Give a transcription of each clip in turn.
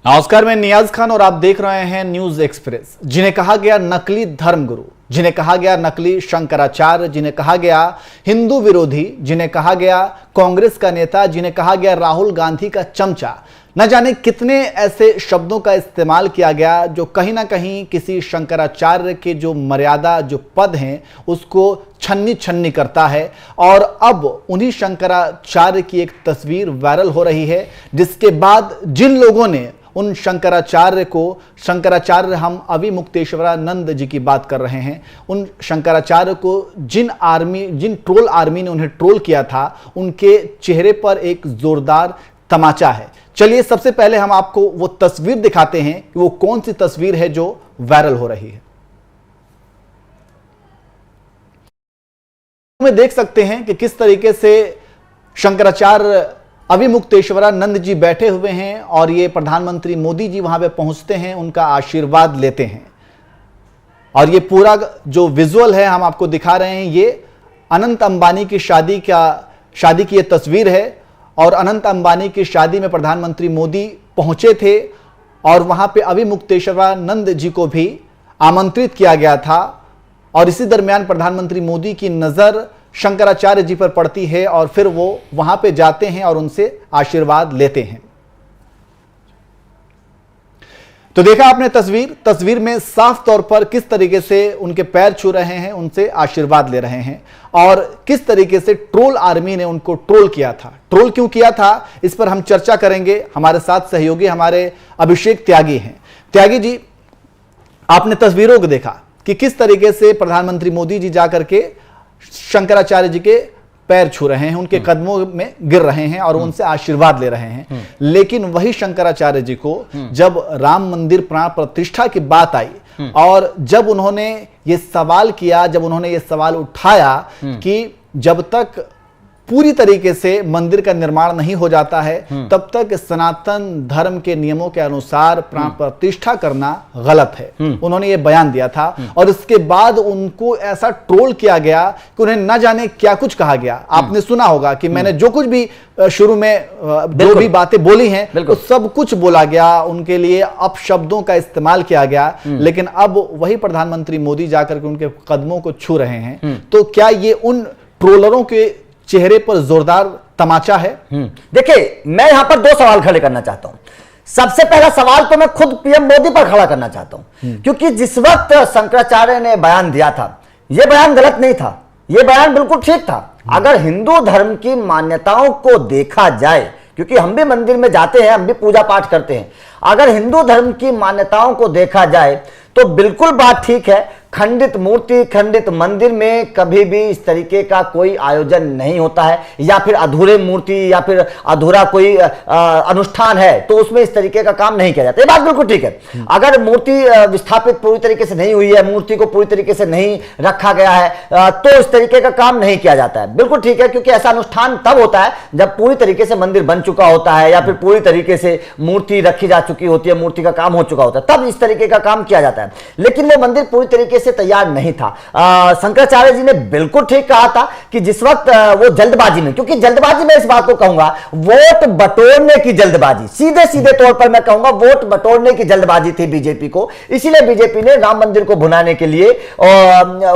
नमस्कार, मैं नियाज खान और आप देख रहे हैं न्यूज एक्सप्रेस। जिन्हें कहा गया नकली धर्मगुरु, जिन्हें कहा गया नकली शंकराचार्य, जिन्हें कहा गया हिंदू विरोधी, जिन्हें कहा गया कांग्रेस का नेता, जिन्हें कहा गया राहुल गांधी का चमचा, न जाने कितने ऐसे शब्दों का इस्तेमाल किया गया जो कहीं ना कहीं किसी शंकराचार्य के जो मर्यादा, जो पद हैं, उसको छन्नी छन्नी करता है। और अब उन्हीं शंकराचार्य की एक तस्वीर वायरल हो रही है, जिसके बाद जिन लोगों ने उन शंकराचार्य को, शंकराचार्य हम अविमुक्तेश्वरानंद जी की बात कर रहे हैं, उन शंकराचार्य को जिन ट्रोल आर्मी ने उन्हें ट्रोल किया था, उनके चेहरे पर एक जोरदार तमाचा है। चलिए सबसे पहले हम आपको वो तस्वीर दिखाते हैं कि वो कौन सी तस्वीर है जो वायरल हो रही है। में देख सकते हैं कि किस तरीके से शंकराचार्य अविमुक्तेश्वरानंद जी बैठे हुए हैं और ये प्रधानमंत्री मोदी जी वहां पे पहुंचते हैं, उनका आशीर्वाद लेते हैं। और ये पूरा जो विजुअल है हम आपको दिखा रहे हैं, ये अनंत अंबानी की शादी की ये तस्वीर है। और अनंत अंबानी की शादी में प्रधानमंत्री मोदी पहुंचे थे और वहां पे अविमुक्तेश्वरानंद जी को भी आमंत्रित किया गया था। और इसी दरमियान प्रधानमंत्री मोदी की नजर शंकराचार्य जी पर पड़ती है और फिर वो वहां पे जाते हैं और उनसे आशीर्वाद लेते हैं। तो देखा आपने तस्वीर में साफ तौर पर किस तरीके से उनके पैर छू रहे हैं, उनसे आशीर्वाद ले रहे हैं और किस तरीके से ट्रोल आर्मी ने उनको ट्रोल किया था। ट्रोल क्यों किया था, इस पर हम चर्चा करेंगे। हमारे साथ सहयोगी हमारे अभिषेक त्यागी हैं। त्यागी जी, आपने तस्वीरों को देखा कि किस तरीके से प्रधानमंत्री मोदी जी जाकर के शंकराचार्य जी के पैर छू रहे हैं, उनके कदमों में गिर रहे हैं और उनसे आशीर्वाद ले रहे हैं। लेकिन वही शंकराचार्य जी को जब राम मंदिर प्राण प्रतिष्ठा की बात आई और जब उन्होंने ये सवाल किया, जब उन्होंने ये सवाल उठाया कि जब तक पूरी तरीके से मंदिर का निर्माण नहीं हो जाता है तब तक सनातन धर्म के नियमों के अनुसार प्राण प्रतिष्ठा करना गलत है, उन्होंने ये बयान दिया था। और इसके बाद उनको ऐसा ट्रोल किया गया कि उन्हें न जाने क्या कुछ कहा गया। आपने सुना होगा कि मैंने जो कुछ भी शुरू में जो भी बातें बोली हैं तो सब कुछ बोला गया, उनके लिए अपशब्दों का इस्तेमाल किया गया। लेकिन अब वही प्रधानमंत्री मोदी जाकर के उनके कदमों को छू रहे हैं। तो क्या ये उन ट्रोलरों के चेहरे पर जोरदार तमाचा है? देखिए, मैं यहां पर दो सवाल खड़े करना चाहता हूं। सबसे पहला सवाल तो मैं खुद पीएम मोदी पर खड़ा करना चाहता हूं, क्योंकि जिस वक्त शंकराचार्य ने बयान दिया था, यह बयान गलत नहीं था, यह बयान बिल्कुल ठीक था। अगर हिंदू धर्म की मान्यताओं को देखा जाए, क्योंकि हम भी मंदिर में जाते हैं, हम भी पूजा पाठ करते हैं, अगर हिंदू धर्म की मान्यताओं को देखा जाए तो बिल्कुल बात ठीक है। खंडित मूर्ति, खंडित मंदिर में कभी भी इस तरीके का कोई आयोजन नहीं होता है, या फिर अधूरे मूर्ति या फिर अधूरा कोई अनुष्ठान है तो उसमें इस तरीके का काम नहीं किया जाता। ये बात बिल्कुल ठीक है। अगर मूर्ति विस्थापित पूरी तरीके से नहीं हुई है, मूर्ति को पूरी तरीके से नहीं रखा गया है तो इस तरीके का काम नहीं किया जाता है, बिल्कुल ठीक है। क्योंकि ऐसा अनुष्ठान तब होता है जब पूरी तरीके से मंदिर बन चुका होता है या फिर पूरी तरीके से मूर्ति रखी जा चुकी होती है, मूर्ति का काम हो चुका होता है, तब इस तरीके का काम किया जाता है। लेकिन वो मंदिर पूरी तरीके से तैयार नहीं था। शंकराचार्य जी ने बिल्कुल ठीक कहा था कि जिस वक्त वो जल्दबाजी में, क्योंकि जल्दबाजी में इस बात को कहूंगा, वोट बटोरने की जल्दबाजी, सीधे सीधे तौर पर मैं कहूंगा वोट बटोरने की जल्दबाजी थी बीजेपी को। इसीलिए बीजेपी ने राम मंदिर को भुनाने के लिए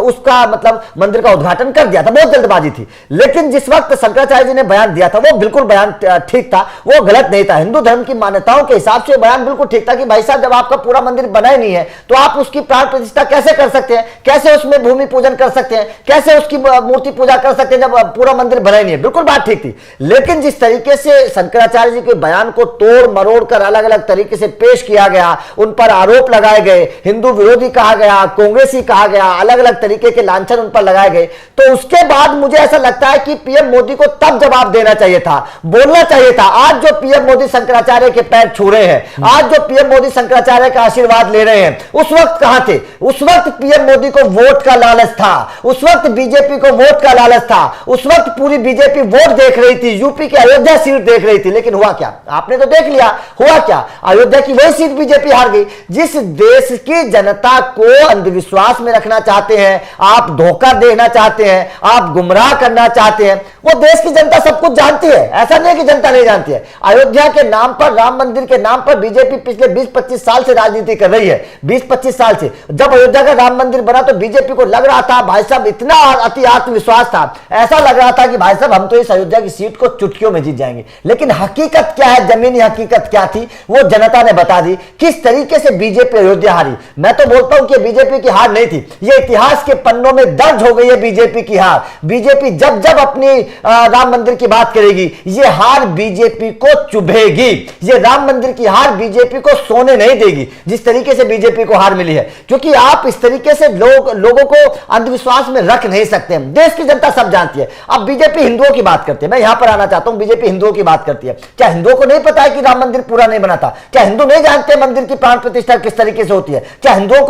उसका मतलब मंदिर का उद्घाटन कर दिया था, बहुत जल्दबाजी थी। लेकिन जिस वक्त शंकराचार्य जी ने बयान दिया था वो बिल्कुल बयान ठीक था, वो गलत नहीं था। हिंदू धर्म की मान्यताओं के हिसाब से बयान बिल्कुल ठीक था कि भाई साहब, जब आपका पूरा मंदिर बना ही नहीं है तो आप उसकी प्राण प्रतिष्ठा कैसे कर सकते हैं, कैसे उसमें भूमि पूजन कर सकते हैं, कैसे उसकी मूर्ति पूजा कर सकते हैं जब पूरा मंदिर बना ही नहीं है। बिल्कुल बात ठीक थी। लेकिन जिस तरीके से शंकराचार्य जी के बयान को तोड़ मरोड़ कर अलग अलग तरीके से पेश किया गया, उन पर आरोप लगाए गए, हिंदू विरोधी कहा गया, कांग्रेसी कहा गया, अलग अलग तरीके के लांछन उन पर लगाए गए, तो उसके बाद मुझे ऐसा लगता है कि पीएम मोदी को तब जवाब देना चाहिए था, बोलना चाहिए था। आज जो पीएम मोदी शंकराचार्य के पैर छू रहे हैं, आज जो पीएम मोदी शंकराचार्य का आशीर्वाद ले रहे हैं, उस वक्त कहां थे? उस वक्त पीएम मोदी को वोट का लालच था, उस वक्त बीजेपी को वोट का लालच था, उस वक्त पूरी बीजेपी वोट देख रही थी, यूपी की अयोध्या सीट देख रही थी। लेकिन हुआ क्या, आपने तो देख लिया हुआ क्या, अयोध्या की वही सीट बीजेपी हार गई। जिस देश की जनता को अंधविश्वास में रखना चाहते हैं आप, धोखा देना चाहते हैं आप, गुमराह करना चाहते हैं, वो देश की जनता सब कुछ जानती है। ऐसा नहीं है कि जनता नहीं जानती है। अयोध्या के नाम पर, राम मंदिर के नाम पर बीजेपी पिछले 20-25 साल से राजनीति कर रही है। 20-25 साल से जब अयोध्या का राम मंदिर बना तो बीजेपी को लग रहा था भाई साहब, इतना अति आत्मविश्वास था, ऐसा लग रहा था कि भाई साहब हम तो इस अयोध्या की सीट को चुटकियों में जीत जाएंगे। लेकिन हकीकत क्या है, जमीनी हकीकत क्या थी, वो जनता ने बता दी। किस तरीके से बीजेपी अयोध्या हारी। मैं तो बोलता हूं कि बीजेपी की हार नहीं थी, ये इतिहास के पन्नों में दर्ज हो गई है बीजेपी की हार। बीजेपी जब जब अपनी राम मंदिर की बात करेगी, ये हार बीजेपी को चुभेगी। ये राम मंदिर की हार बीजेपी को सोने नहीं देगी, जिस तरीके से बीजेपी को हार मिली है। क्योंकि आप इस तरीके से लोगों को अंधविश्वास में रख नहीं सकते। देश की जनता सब जानती है। अब बीजेपी हिंदुओं की बात करती है, मैं यहां पर आना चाहता हूं, बीजेपी हिंदुओं की बात करती है। क्या हिंदुओं को नहीं पता है कि राम मंदिर पूरा नहीं बना था? क्या हिंदू नहीं जानते मंदिर की प्राण प्रतिष्ठा किस तरीके से होती है? क्या हिंदुओं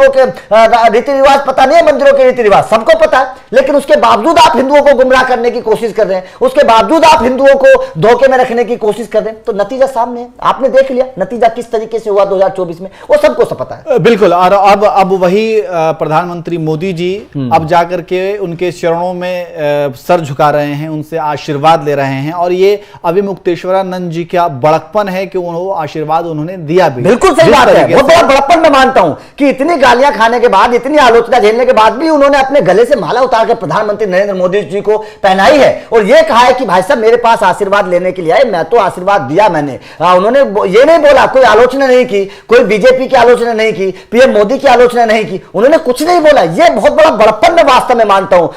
के रीति रिवाज पता नहीं है? मंदिरों के रीति रिवाज सबको पता है, लेकिन उसके बावजूद आप हिंदुओं को गुमराह करने की कोशिश कर रहे हैं, उसके बावजूद आप हिंदुओं को धोखे में रखने की कोशिश कर रहे हैं। तो नतीजा सामने है, आपने देख लिया नतीजा किस तरीके से हुआ 2024 में, वो सबको सब पता है। बिल्कुल। और अब वही प्रधानमंत्री मोदी जी अब जाकर के उनके चरणों में सर झुका रहे हैं, उनसे आशीर्वाद ले रहे हैं। और ये अभिमुक्तेश्वरानंद जी का बड़कपन है कि उन्होंने आशीर्वाद उन्होंने दिया भी। बिल्कुल सही बात है, बहुत बड़ा बड़प्पन मैं मानता हूं कि इतनी गालियां खाने के बाद, इतनी आलोचना झेलने के बाद भी उन्होंने अपने गले से माला उतार कर प्रधानमंत्री नरेंद्र मोदी जी को पहनाई है और यह कहा है कि भाई साहब मेरे पास आशीर्वाद लेने के लिए आए, मैं तो आशीर्वाद दिया मैंने। उन्होंने ये नहीं बोला, कोई आलोचना नहीं की, कोई बीजेपी की आलोचना नहीं की, पीएम मोदी की आलोचना नहीं की, उन्होंने कुछ नहीं बोला। यह बहुत बड़ा बड़प्पन मैं वास्तव में मानता हूं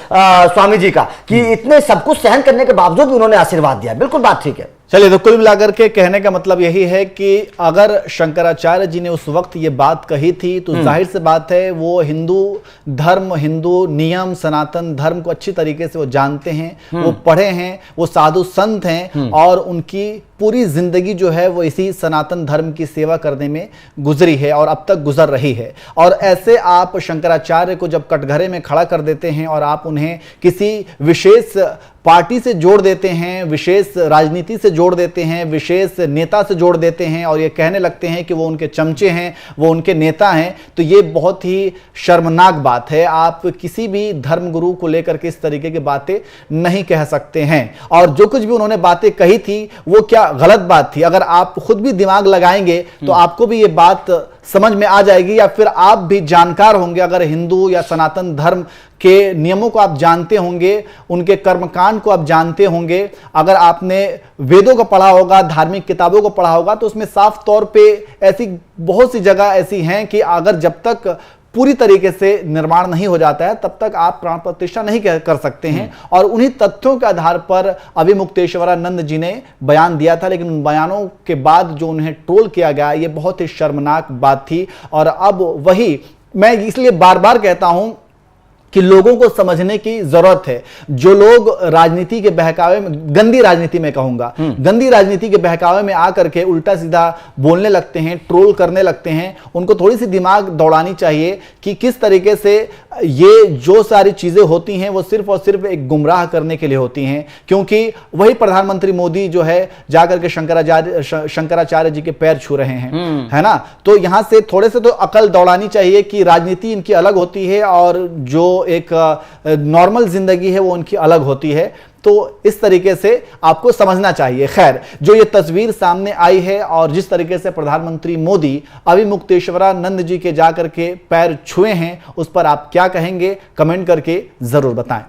स्वामी जी का, कि इतने सब कुछ सहन करने के बावजूद भी उन्होंने आशीर्वाद दिया। बिल्कुल बात ठीक है। चलिए, तो कुल मिलाकर के कहने का मतलब यही है कि अगर शंकराचार्य जी ने उस वक्त ये बात कही थी तो जाहिर सी बात है वो हिंदू धर्म, हिंदू नियम, सनातन धर्म को अच्छी तरीके से वो जानते हैं, वो पढ़े हैं, वो साधु संत हैं और उनकी पूरी जिंदगी जो है वो इसी सनातन धर्म की सेवा करने में गुजरी है और अब तक गुजर रही है। और ऐसे आप शंकराचार्य को जब कटघरे में खड़ा कर देते हैं और आप उन्हें किसी विशेष पार्टी से जोड़ देते हैं, विशेष राजनीति से जोड़ देते हैं, विशेष नेता से जोड़ देते हैं और ये कहने लगते हैं कि वो उनके चमचे हैं, वो उनके नेता हैं, तो ये बहुत ही शर्मनाक बात है। आप किसी भी धर्मगुरु को लेकर के इस तरीके की बातें नहीं कह सकते हैं। और जो कुछ भी उन्होंने बातें कही थी वो क्या गलत बात थी, अगर आप खुद भी दिमाग लगाएंगे तो आपको भी ये बात समझ में आ जाएगी, या फिर आप भी जानकार होंगे। अगर हिंदू या सनातन धर्म के नियमों को आप जानते होंगे, उनके कर्मकांड को आप जानते होंगे, अगर आपने वेदों को पढ़ा होगा, धार्मिक किताबों को पढ़ा होगा, तो उसमें साफ तौर पे ऐसी बहुत सी जगह ऐसी हैं कि अगर जब तक पूरी तरीके से निर्माण नहीं हो जाता है तब तक आप प्राण प्रतिष्ठा नहीं कर सकते हैं। और उन्हीं तथ्यों के आधार पर अभिमुक्तेश्वरानंद जी ने बयान दिया था, लेकिन उन बयानों के बाद जो उन्हें ट्रोल किया गया ये बहुत ही शर्मनाक बात थी। और अब वही मैं इसलिए बार बार कहता हूं कि लोगों को समझने की जरूरत है। जो लोग राजनीति के बहकावे में, गंदी राजनीति में कहूंगा, गंदी राजनीति के बहकावे में आकर के उल्टा सीधा बोलने लगते हैं, ट्रोल करने लगते हैं, उनको थोड़ी सी दिमाग दौड़ानी चाहिए कि किस तरीके से ये जो सारी चीजें होती हैं वो सिर्फ और सिर्फ एक गुमराह करने के लिए होती हैं। क्योंकि वही प्रधानमंत्री मोदी जो है जाकर के शंकराचार्य जी के पैर छू रहे हैं, है ना। तो यहां से थोड़े से तो अकल दौड़ानी चाहिए कि राजनीति इनकी अलग होती है और जो एक नॉर्मल जिंदगी है वो उनकी अलग होती है। तो इस तरीके से आपको समझना चाहिए। खैर, जो ये तस्वीर सामने आई है और जिस तरीके से प्रधानमंत्री मोदी अभिमुक्तेश्वरानंद जी के जाकर के पैर छुए हैं, उस पर आप क्या कहेंगे, कमेंट करके जरूर बताएं।